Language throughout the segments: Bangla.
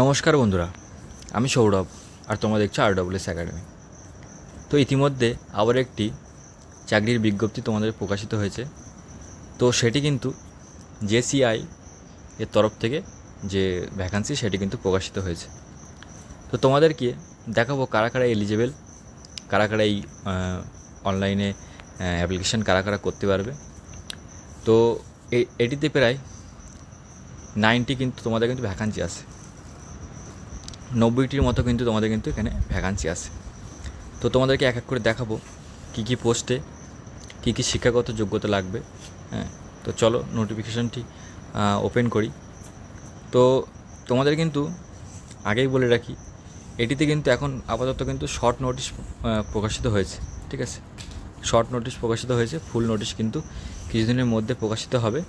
নমস্কার বন্ধুরা, আমি সৌরভ আর তোমরা দেখছো RWS একাডেমি। তো ইতিমধ্যে আবার একটি চাকরির বিজ্ঞপ্তি তোমাদের প্রকাশিত হয়েছে। তো সেটি কিন্তু JCI এর তরফ থেকে যে ভ্যাকান্সি সেটি কিন্তু প্রকাশিত হয়েছে। তো তোমাদেরকে দেখাবো কারা কারা এলিজেবল, কারা কারা এই অনলাইনে অ্যাপ্লিকেশান কারা কারা করতে পারবে। তো এটিতে প্রায় 90 কিন্তু তোমাদের কিন্তু ভ্যাকান্সি আছে, 90টির মতো কিন্তু তোমাদের কিন্তু এখানে ভ্যাকান্সি আছে। তো তোমাদেরকে এক এক করে দেখাবো কী কী পোস্টে কী কী শিক্ষাগত যোগ্যতা লাগবে। হ্যাঁ, তো চলো নোটিফিকেশানটি ওপেন করি। তো তোমাদের কিন্তু আগেই বলে রাখি, এটিতে কিন্তু এখন আপাতত কিন্তু শর্ট নোটিশ প্রকাশিত হয়েছে। ঠিক আছে, শর্ট নোটিশ প্রকাশিত হয়েছে, ফুল নোটিশ কিন্তু কিছুদিনের মধ্যে প্রকাশিত হবে।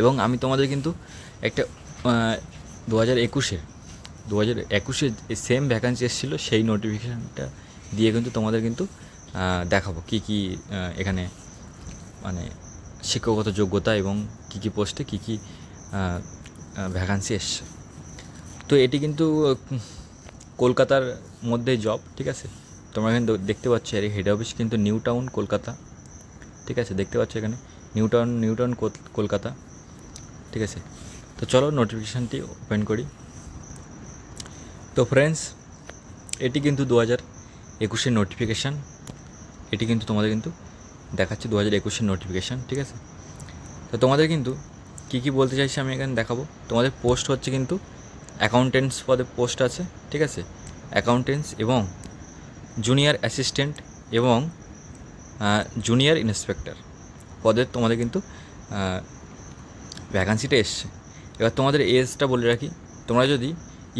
এবং আমি তোমাদের কিন্তু একটা 2021 সেম ভ্যাকান্সি এসেছিলো, সেই নোটিফিকেশানটা দিয়ে কিন্তু তোমাদের কিন্তু দেখাবো কী কী এখানে মানে শিক্ষাগত যোগ্যতা এবং কী কী পোস্টে কী কী ভ্যাকান্সি এসছে। তো এটি কিন্তু কলকাতার মধ্যে জব। ঠিক আছে, তোমরা কিন্তু দেখতে পাচ্ছ এর হেড অফিস কিন্তু নিউ টাউন কলকাতা। ঠিক আছে, দেখতে পাচ্ছ এখানে নিউ টাউন কলকাতা। ঠিক আছে, তো চলো নোটিফিকেশানটি ওপেন করি। তো ফ্রেন্ডস, এটি কিন্তু 2021 নোটিফিকেশান। এটি কিন্তু তোমাদের কিন্তু দেখাচ্ছে 2021 নোটিফিকেশান। ঠিক আছে, তো তোমাদের কিন্তু কী কী বলতে চাইছি আমি এখানে দেখাবো। তোমাদের পোস্ট হচ্ছে কিন্তু অ্যাকাউন্টেন্টস পদে পোস্ট আছে। ঠিক আছে, অ্যাকাউন্টেন্টস এবং জুনিয়র অ্যাসিস্ট্যান্ট এবং জুনিয়র ইন্সপেক্টর পদের তোমাদের কিন্তু ভ্যাকান্সিটা এসছে। এবার তোমাদের এজটা বলে রাখি, তোমরা যদি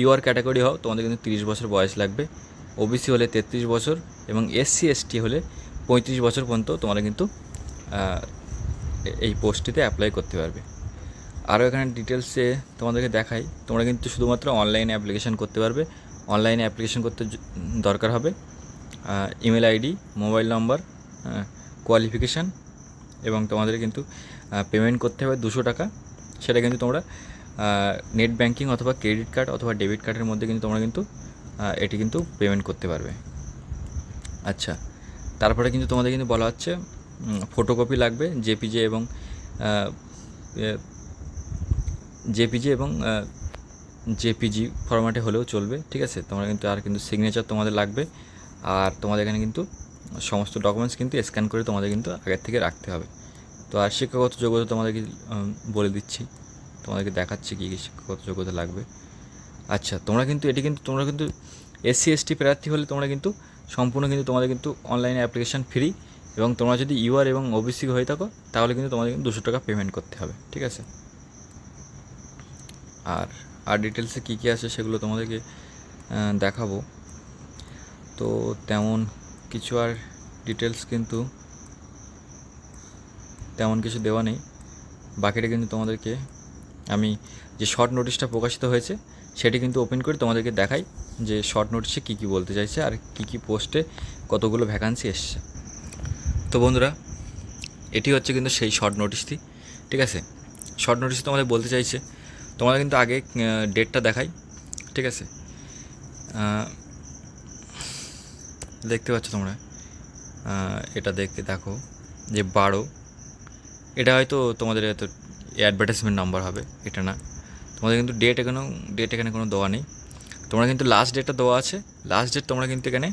ইউআর ক্যাটাগরি হও তোমাদের কিন্তু 30 বছর বয়স লাগবে, ওবিসি হলে 33 বছর এবং SC/ST হলে 35 বছর পর্যন্ত তোমরা কিন্তু এই পোস্টটিতে অ্যাপ্লাই করতে পারবে। আরও এখানে ডিটেলসে তোমাদেরকে দেখাই, তোমরা কিন্তু শুধুমাত্র অনলাইনে অ্যাপ্লিকেশান করতে পারবে। অনলাইনে অ্যাপ্লিকেশান করতে দরকার হবে ইমেল আইডি, মোবাইল নম্বর, কোয়ালিফিকেশান এবং তোমাদের কিন্তু পেমেন্ট করতে হবে 200 টাকা। সেটা কিন্তু তোমরা নেট ব্যাঙ্কিং অথবা ক্রেডিট কার্ড অথবা ডেবিট কার্ডের মধ্যে কিন্তু তোমরা কিন্তু এটি কিন্তু পেমেন্ট করতে পারবে। আচ্ছা, তারপরে কিন্তু তোমাদের কিন্তু বলা হচ্ছে ফটোকপি লাগবে, জেপিজি ফরম্যাটে হলেও চলবে। ঠিক আছে, তোমরা কিন্তু আর কিন্তু সিগনেচার তোমাদের লাগবে। আর তোমাদের এখানে কিন্তু সমস্ত ডকুমেন্টস কিন্তু স্ক্যান করে তোমাদের কিন্তু আগের থেকে রাখতে হবে। তো আর শিক্ষাগত যোগ্যতা তোমাদেরকে বলে দিচ্ছি, তোমাদেরকে দেখাচ্ছি কী কী শিক্ষাগত যোগ্যতা লাগবে। আচ্ছা, তোমরা কিন্তু SC/ST প্রার্থী হলে তোমরা কিন্তু সম্পূর্ণ কিন্তু তোমাদের কিন্তু অনলাইনে অ্যাপ্লিকেশান ফ্রি। এবং তোমরা যদি ইউআর এবং ওবিসি হয়ে থাকো তাহলে কিন্তু তোমাদের কিন্তু 200 টাকা পেমেন্ট করতে হবে। ঠিক আছে, আর ডিটেলসে কী কী আছে সেগুলো তোমাদেরকে দেখাবো। তো তেমন কিছু আর ডিটেলস কিন্তু তেমন কিছু দেওয়া নেই। বাকিটা কিন্তু তোমাদেরকে আমি যে শর্ট নোটিশটা প্রকাশিত হয়েছে সেটি কিন্তু ওপেন করে তোমাদেরকে দেখাই যে শর্ট নোটিশে কী কী বলতে চাইছে আর কী কী পোস্টে কতগুলো ভ্যাকান্সি এসছে। তো বন্ধুরা, এটি হচ্ছে কিন্তু সেই শর্ট নোটিশটি। ঠিক আছে, শর্ট নোটিশে তোমাদের বলতে চাইছে, তোমাদের কিন্তু আগে ডেটটা দেখাই। ঠিক আছে, দেখতে পাচ্ছ তোমরা, এটা দেখো যে 12, এটা হয়তো তোমাদের হয়তো অ্যাডভার্টাইজমেন্ট নাম্বার হবে, এটা না। তোমাদের কিন্তু ডেট এখানে কোনো দেওয়া নেই। তোমরা কিন্তু লাস্ট ডেটটা দেওয়া আছে। লাস্ট ডেট তোমরা কিন্তু এখানে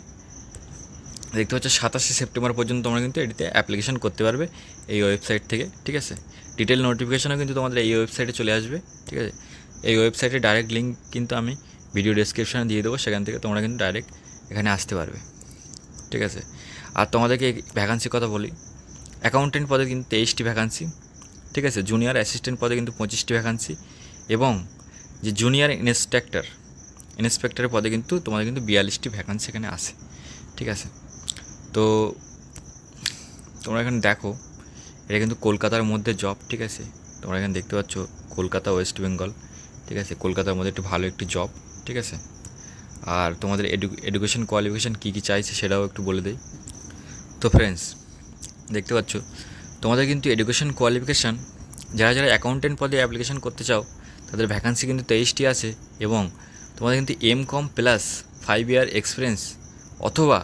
দেখতে পাচ্ছ 27শে সেপ্টেম্বর পর্যন্ত তোমরা কিন্তু এটিতে অ্যাপ্লিকেশান করতে পারবে এই ওয়েবসাইট থেকে। ঠিক আছে, ডিটেল নোটিফিকেশানও কিন্তু তোমাদের এই ওয়েবসাইটে চলে আসবে। ঠিক আছে, এই ওয়েবসাইটে ডাইরেক্ট লিঙ্ক কিন্তু আমি ভিডিও ডেসক্রিপশানে দিয়ে দেবো, সেখান থেকে তোমরা কিন্তু ডাইরেক্ট এখানে আসতে পারবে। ঠিক আছে, আর তোমাদেরকে ভ্যাকান্সির কথা বলি, অ্যাকাউন্টেন্ট পদে কিন্তু 23টি ভ্যাকান্সি। ঠিক আছে, জুনিয়র অ্যাসিস্ট্যান্ট পদে কিন্তু 25টি ভ্যাকান্সি এবং যে জুনিয়র ইন্সপেক্টরের পদে কিন্তু তোমাদের কিন্তু 42টি ভ্যাকান্সি এখানে আছে। ঠিক আছে, তো তোমরা এখানে দেখো এটা কিন্তু কলকাতার মধ্যে জব। ঠিক আছে, তোমরা এখানে দেখতে পাচ্ছ কলকাতা, ওয়েস্ট বেঙ্গল। ঠিক আছে, কলকাতার মধ্যে একটু ভালো একটি জব। ঠিক আছে, আর তোমাদের এডুকেশন কোয়ালিফিকেশান কী কী চাইছে সেটাও একটু বলে দেই। তো ফ্রেন্ডস, দেখতে পাচ্ছ তোমাদের কিন্তু এডুকেশন কোয়ালিফিকেশান, যারা অ্যাকাউন্টেন্ট পদে অ্যাপ্লিকেশান করতে চাও তাদের ভ্যাকান্সি কিন্তু 23টি আছে এবং তোমাদের কিন্তু এম.কম প্লাস 5 ইয়ার এক্সপিরিয়েন্স অথবা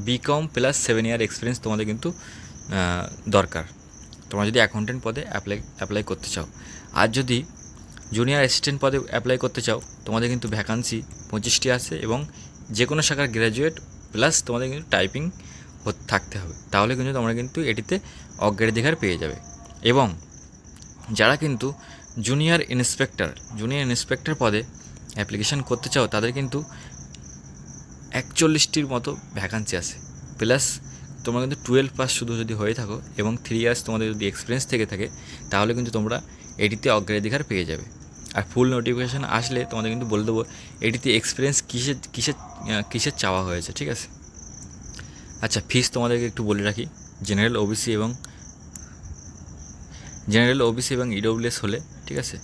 বি.কম প্লাস 7 ইয়ার এক্সপিরিয়েন্স তোমাদের কিন্তু দরকার তোমরা যদি অ্যাকাউন্টেন্ট পদে অ্যাপ্লাই করতে চাও। আর যদি জুনিয়র অ্যাসিস্ট্যান্ট পদে অ্যাপ্লাই করতে চাও তোমাদের কিন্তু ভ্যাকান্সি 25টি আছে এবং যে কোনো শাখার গ্র্যাজুয়েট প্লাস তোমাদের কিন্তু টাইপিং থাকতে হবে, তাহলে কিন্তু তোমরা কিন্তু এটিতে অগ্রাধিকার পেয়ে যাবে। এবং যারা কিন্তু জুনিয়র ইন্সপেক্টর পদে অ্যাপ্লিকেশান করতে চাও তাদের কিন্তু 41টির মতো ভ্যাকান্সি আছে, প্লাস তোমরা কিন্তু 12 পাস শুধু যদি হয়ে থাকো এবং 3 ইয়ার্স তোমাদের যদি এক্সপিরিয়েন্স থেকে থাকে তাহলে কিন্তু তোমরা এটিতে অগ্রাধিকার পেয়ে যাবে। আর ফুল নোটিফিকেশান আসলে তোমাদের কিন্তু বলে দেবো এটিতে এক্সপিরিয়েন্স কিসের চাওয়া হয়েছে, ঠিক আছে। আচ্ছা, ফিস তোমাদেরকে একটু বলে রাখি। জেনারেল ওবিসি এবং ইডব্লিউএস হলে, ঠিক আছে,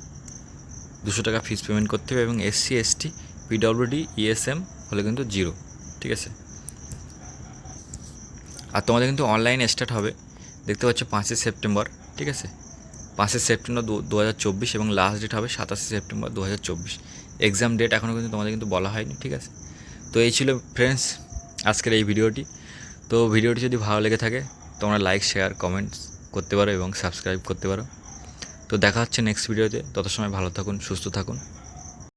200 টাকা ফিস পেমেন্ট করতে হবে এবং SC ST PWD ESM হলে কিন্তু 0, ঠিক আছে। আর তোমাদের কিন্তু অনলাইন স্টার্ট হবে, দেখতে পাচ্ছ 5 সেপ্টেম্বর, ঠিক আছে, 5 সেপ্টেম্বর 2024 এবং লাস্ট ডেট হবে 27 সেপ্টেম্বর 2024। এক্সাম ডেট এখনও কিন্তু তোমাদের কিন্তু বলা হয়নি, ঠিক আছে। তো এই ছিল ফ্রেন্ডস আজকের এই ভিডিওটি। তো ভিডিওটি যদি ভালো লেগে থাকে তোমরা লাইক, শেয়ার, কমেন্টস করতে পারো এবং সাবস্ক্রাইব করতে পারো। তো দেখা হচ্ছে নেক্সট ভিডিওতে, তত সময় ভালো থাকুন, সুস্থ থাকুন।